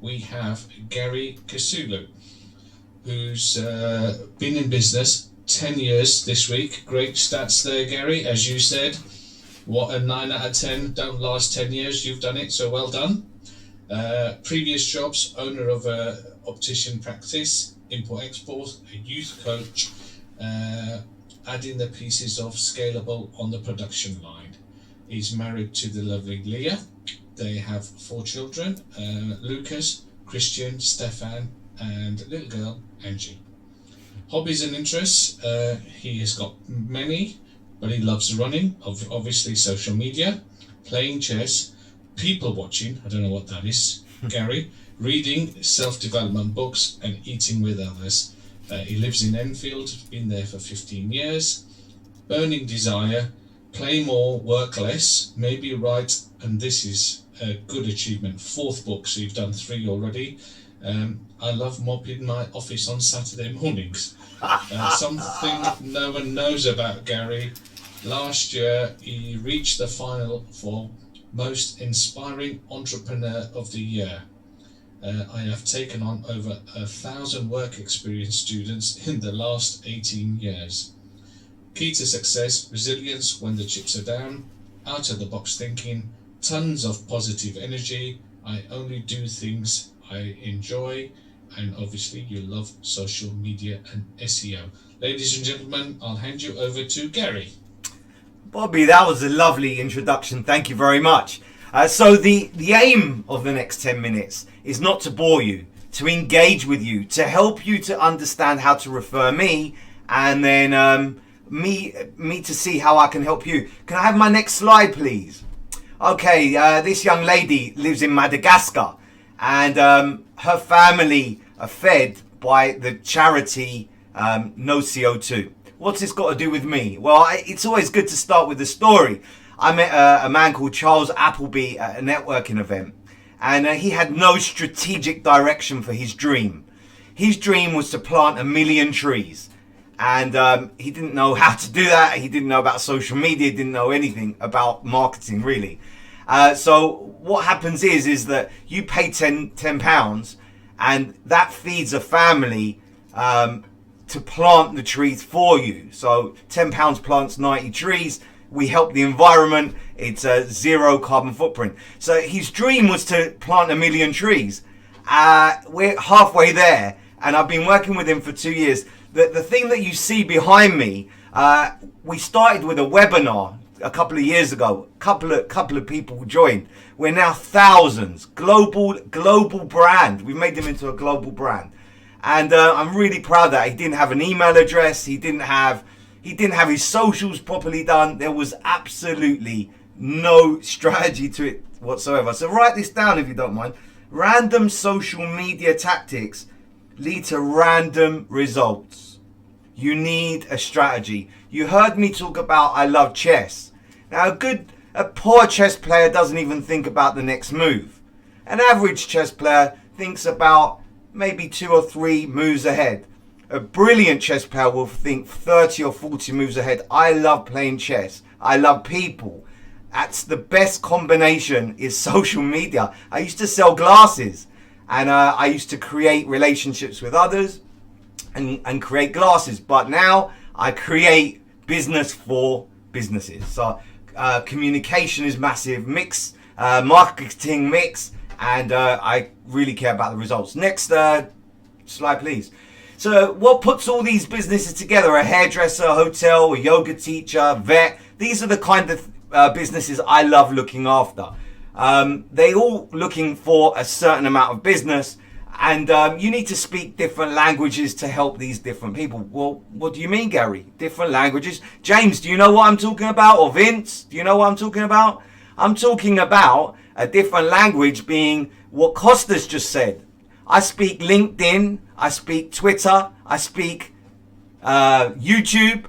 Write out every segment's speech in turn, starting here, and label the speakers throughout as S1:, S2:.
S1: we have Garry Kousoulou, who's been in business 10 years this week. Great stats there, Garry, as you said. What a 9 out of 10, don't last 10 years, you've done it, so well done. Previous jobs, owner of a optician practice, import-export, a youth coach, adding the pieces of scalable on the production line. He's married to the lovely Leah. They have 4 children, Lucas, Christian, Stefan, and a little girl, Angie. Hobbies and interests, he has got many, but he loves running, obviously social media, playing chess, people watching, I don't know what that is, Garry, reading, self-development books, and eating with others. He lives in Enfield, been there for 15 years. Burning desire, play more, work less, maybe write, and this is a good achievement, 4th book, so you've done 3 already. I love mopping my office on Saturday mornings. Something no one knows about Garry. Last year, he reached the final for Most Inspiring Entrepreneur of the Year. I have taken on over 1,000 work experience students in the last 18 years. Key to success, resilience when the chips are down, out of the box thinking, tons of positive energy. I only do things I enjoy, and obviously you love social media and SEO. Ladies and gentlemen, I'll hand you over to Garry.
S2: Bobby, that was a lovely introduction. Thank you very much. So the aim of the next 10 minutes is not to bore you, to engage with you, to help you to understand how to refer me, and then me to see how I can help you. Can I have my next slide, please? Okay, this young lady lives in Madagascar, and her family are fed by the charity No CO2. What's this got to do with me? Well, it's always good to start with the story. I met a man called Charles Appleby at a networking event, and he had no strategic direction for his dream. His dream was to plant 1 million trees, and he didn't know how to do that. He didn't know about social media, didn't know anything about marketing really. So what happens is that you pay £10, and that feeds a family to plant the trees for you. So £10 plants 90 trees. We help the environment. It's a 0 carbon footprint. So his dream was to plant 1 million trees. We're halfway there, and I've been working with him for 2 years. The thing that you see behind me, we started with a webinar a couple of years ago. Couple of people joined. We're now thousands. Global brand. We've made him into a global brand. And I'm really proud that he didn't have an email address. He didn't have his socials properly done. There was absolutely no strategy to it whatsoever. So write this down if you don't mind. Random social media tactics lead to random results. You need a strategy. You heard me talk about I love chess. Now a poor chess player doesn't even think about the next move. An average chess player thinks about maybe 2 or 3 moves ahead. A brilliant chess player will think 30 or 40 moves ahead. I love playing chess. I love people. That's the best combination is social media. I used to sell glasses, and I used to create relationships with others and create glasses. But now I create business for businesses. So communication is massive, mix, marketing mix, and I really care about the results. Next slide, please. So what puts all these businesses together? A hairdresser, a hotel, a yoga teacher, vet. These are the kind of businesses I love looking after. They all looking for a certain amount of business, and you need to speak different languages to help these different people. Well, what do you mean, Garry? Different languages? James, do you know what I'm talking about? Or Vince, do you know what I'm talking about? I'm talking about a different language being what Costa's just said. I speak LinkedIn, I speak Twitter, I speak YouTube,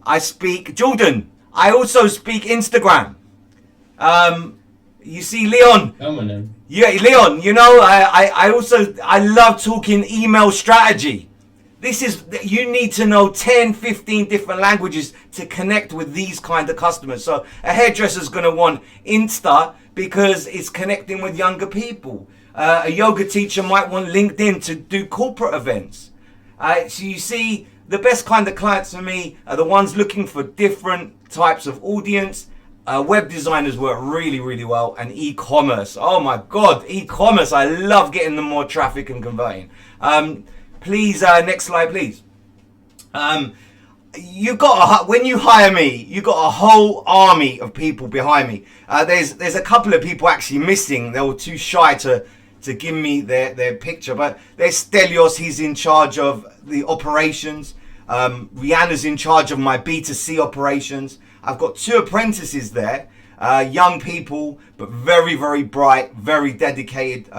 S2: I speak Jordan. I also speak Instagram. You see, Leon. Yeah, Leon. You know, I love talking email strategy. You need to know 10, 15 different languages to connect with these kind of customers. So a hairdresser's going to want Insta because it's connecting with younger people. A yoga teacher might want LinkedIn to do corporate events. So you see, the best kind of clients for me are the ones looking for different types of audience. Web designers work really, really well, and e-commerce. Oh my God, e-commerce. I love getting them more traffic and converting. Please, next slide, please. When you hire me, you got a whole army of people behind me. There's a couple of people actually missing. They were too shy to give me their picture, but there's Stelios. He's in charge of the operations. Rihanna's in charge of my B2C operations. I've got 2 apprentices there, young people, but very, very bright, very dedicated.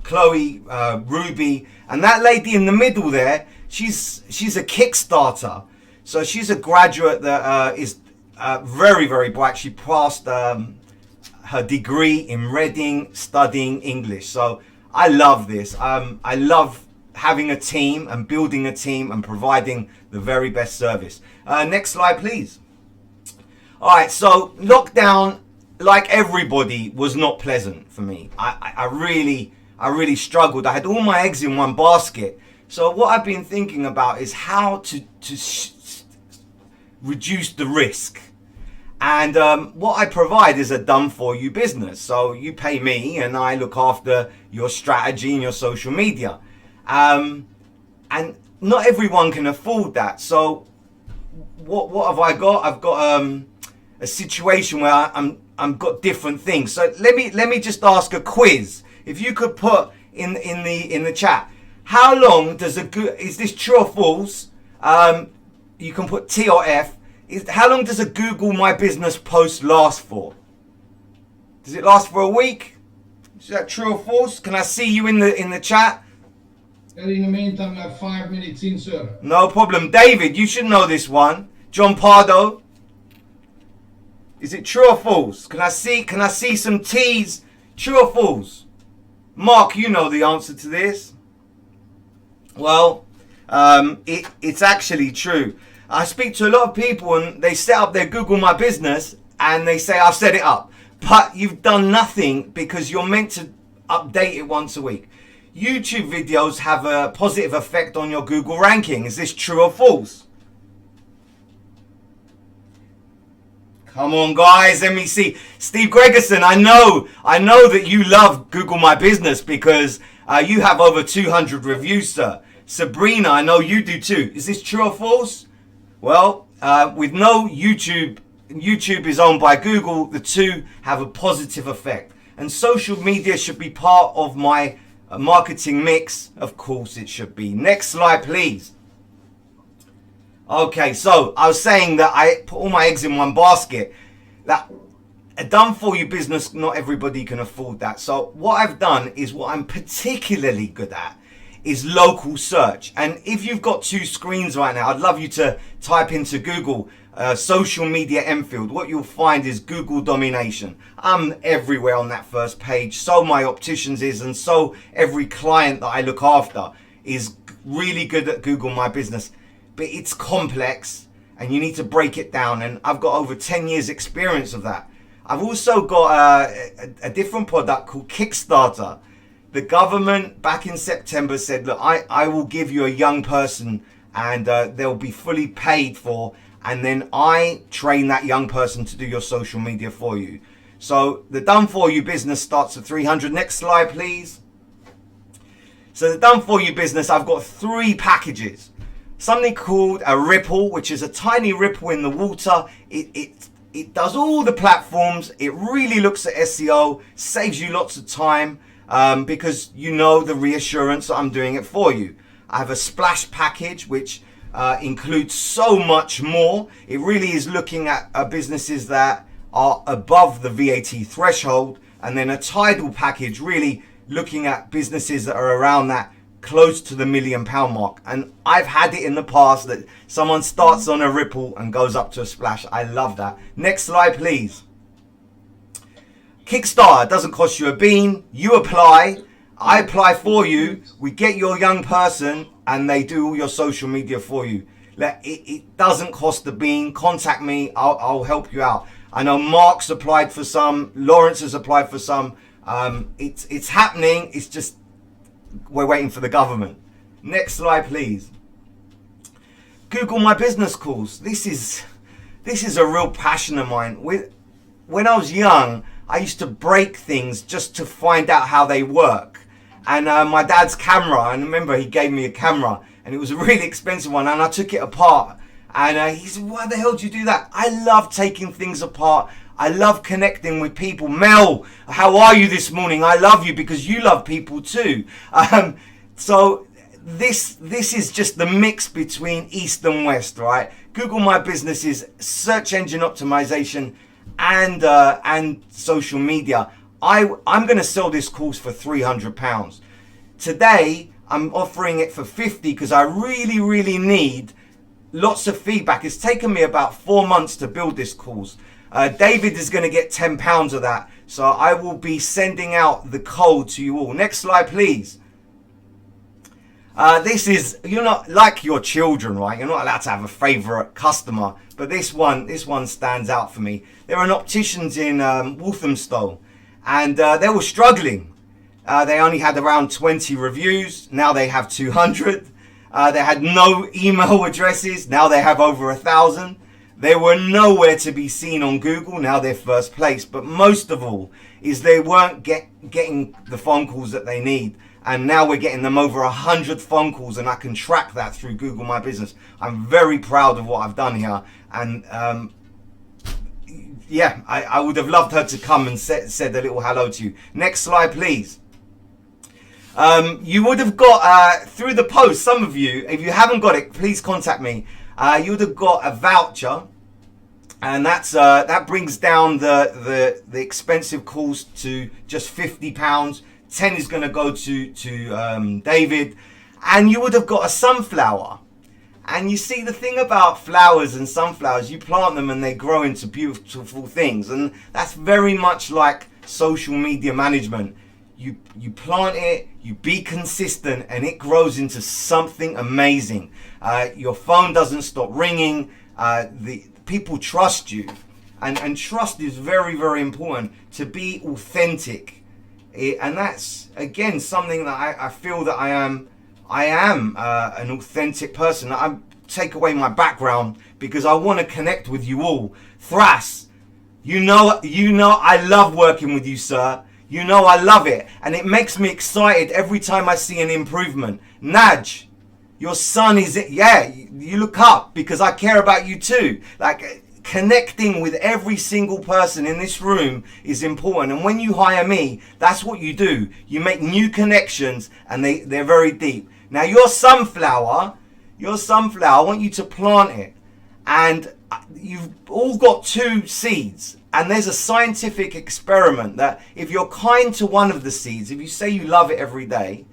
S2: Chloe, Ruby, and that lady in the middle there, she's a Kickstarter. So she's a graduate that is very, very bright. She passed her degree in Reading studying English. So I love this. I love having a team and building a team and providing the very best service. Next slide, please. All right, so lockdown, like everybody, was not pleasant for me. I really struggled. I had all my eggs in one basket. So what I've been thinking about is how to reduce the risk. And what I provide is a done-for-you business. So you pay me and I look after your strategy and your social media. And not everyone can afford that. So what have I got? I've got a situation where I'm got different things. So let me just ask a quiz. If you could put in the chat, how long does is this true or false? You can put T or F. How long does a Google My Business post last for? Does it last for a week? Is that true or false? Can I see you in the chat?
S3: In the meantime, 5 minutes in, sir.
S2: No problem. David, you should know this one. John Pardo. Is it true or false? Can I see some T's? True or false? Mark, you know the answer to this. Well, it's actually true. I speak to a lot of people and they set up their Google My Business and they say, I've set it up. But you've done nothing because you're meant to update it once a week. YouTube videos have a positive effect on your Google ranking. Is this true or false? Come on, guys. Let me see. Steve Gregerson, I know that you love Google My Business because you have over 200 reviews, sir. Sabrina, I know you do too. Is this true or false? Well, with no YouTube is owned by Google. The two have a positive effect. And social media should be part of my marketing mix. Of course it should be. Next slide, please. Okay, so I was saying that I put all my eggs in one basket. That a done-for-you business, not everybody can afford that. So what I've done is what I'm particularly good at is local search. And if you've got 2 screens right now, I'd love you to type into Google social media Enfield. What you'll find is Google domination. I'm everywhere on that first page. So my opticians is, and so every client that I look after is really good at Google My Business. But it's complex and you need to break it down. And I've got over 10 years experience of that. I've also got a different product called Kickstarter. The government back in September said, look, I will give you a young person and they'll be fully paid for. And then I train that young person to do your social media for you. So the done for you business starts at 300. Next slide, please. So the done for you business, I've got 3 packages. Something called a ripple, which is a tiny ripple in the water. It does all the platforms. It really looks at SEO, saves you lots of time because you know the reassurance that I'm doing it for you. I have a splash package, which includes so much more. It really is looking at businesses that are above the VAT threshold. And then a tidal package, really looking at businesses that are around that, close to the £1 million mark. And I've had it in the past that someone starts on a ripple and goes up to a splash. I love that. Next slide, please. Kickstarter doesn't cost you a bean. You apply. I apply for you. We get your young person and they do all your social media for you. It doesn't cost a bean. Contact me. I'll help you out. I know Mark's applied for some. Lawrence has applied for some. It's happening. It's just we're waiting for the government. Next slide, please. Google My Business calls. This is a real passion of mine. When I was young, I used to break things just to find out how they work. And my dad's camera, I remember he gave me a camera, and it was a really expensive one, and I took it apart. And he said, why the hell do you do that? I love taking things apart. I love connecting with people. Mel, how are you this morning? I love you because you love people too. So this is just the mix between East and West, right? Google My Business is search engine optimization and social media. I'm going to sell this course for £300. Today, I'm offering it for 50 because I really need lots of feedback. It's taken me about 4 months to build this course. David is going to get £10 of that. So I will be sending out the code to you all. Next slide, please. This is, you're not like your children, right? You're not allowed to have a favorite customer, but this one stands out for me. There are an opticians in Walthamstow, and they were struggling. They only had around 20 reviews. Now they have 200. They had no email addresses. Now they have over 1,000. They were nowhere to be seen on Google. Now they're first place. But most of all is they weren't getting the phone calls that they need. And now we're getting them over 100 phone calls, and I can track that through Google My Business. I'm very proud of what I've done here. And yeah, I would have loved her to come and said a little hello to you. Next slide, please. You would have got, through the post, some of you, if you haven't got it, please contact me. You would have got a voucher, and that brings down the expensive calls to just £50. 10 is going to go to David, and you would have got a sunflower. And you see, the thing about flowers and sunflowers, you plant them and they grow into beautiful things, and that's very much like social media management. You plant it, you be consistent, and it grows into something amazing. Your phone doesn't stop ringing. The people trust you, and trust is very important. To be authentic. And that's, again, something that I feel that I am an authentic person. I take away my background because I want to connect with you all. Thras, you know I love working with you, sir. You know I love it, and it makes me excited every time I see an improvement. Naj, your son is it? Yeah, you look up because I care about you too. Like, connecting with every single person in this room is important, and when you hire me, that's what you do. You make new connections, and they're very deep. Now your sunflower, I want you to plant it, and you've all got 2 seeds, and there's a scientific experiment that if you're kind to one of the seeds, if you say you love it every day,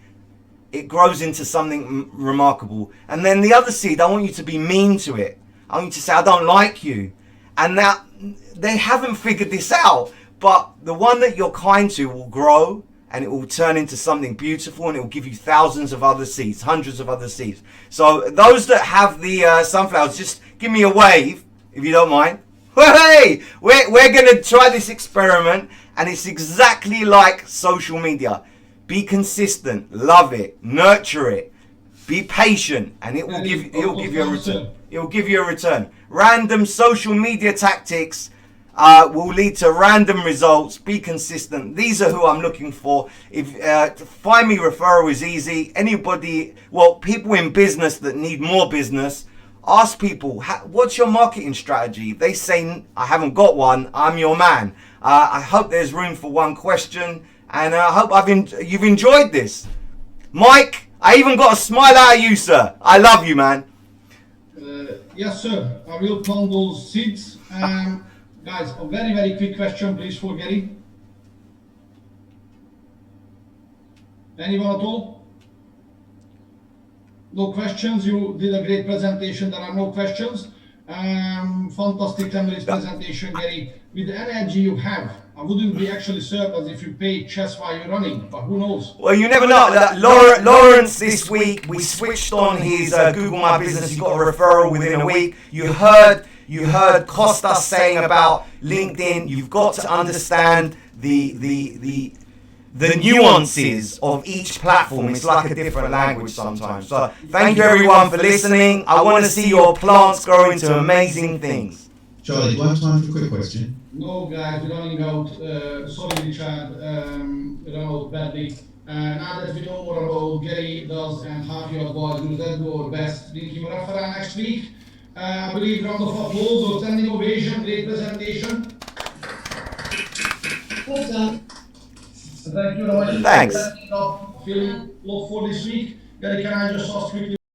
S2: it grows into something remarkable. And then the other seed, I want you to be mean to it. I want you to say, I don't like you. And now they haven't figured this out, but the one that you're kind to will grow, and it will turn into something beautiful, and it will give you thousands of other seeds, hundreds of other seeds. So those that have the sunflowers, just give me a wave if you don't mind. Hey, we're going to try this experiment, and it's exactly like social media. Be consistent, love it, nurture it, be patient, and it will give you a return. It will give you a return. Random social media tactics will lead to random results. Be consistent. These are who I'm looking for. If to find me, referral is easy. Anybody, well, people in business that need more business, ask people, what's your marketing strategy? If they say, I haven't got one, I'm your man. I hope there's room for one question, and I hope you've enjoyed this. Mike, I even got a smile out of you, sir. I love you, man.
S3: Yes, sir. I will plant those seeds. Guys, a very quick question, please, for Garry. Anyone at all? No questions. You did a great presentation. There are no questions. Fantastic 10 minutes presentation, Garry. With the energy you have, I wouldn't be actually served as if you pay chess while you're running, but who knows?
S2: Well, you never know. Lawrence, this week, we switched on his Google My Business. He got a referral within a week. You heard Costa saying about LinkedIn. You've got to understand the the nuances of each platform. It's like a different language sometimes. So thank you everyone for listening. I want to see your plants grow into amazing things.
S4: Charlie, do I have time for a quick question?
S3: No, guys, we're running out. Sorry, Richard, we ran out badly. Now that we know more about what Garry does and how he advises, let's do our best. Bring him referral next week. I believe round of applause or standing ovation, great presentation. Well done. Thank you very much.
S2: Thanks.
S3: Feeling look for this week. Garry, can I just ask quickly?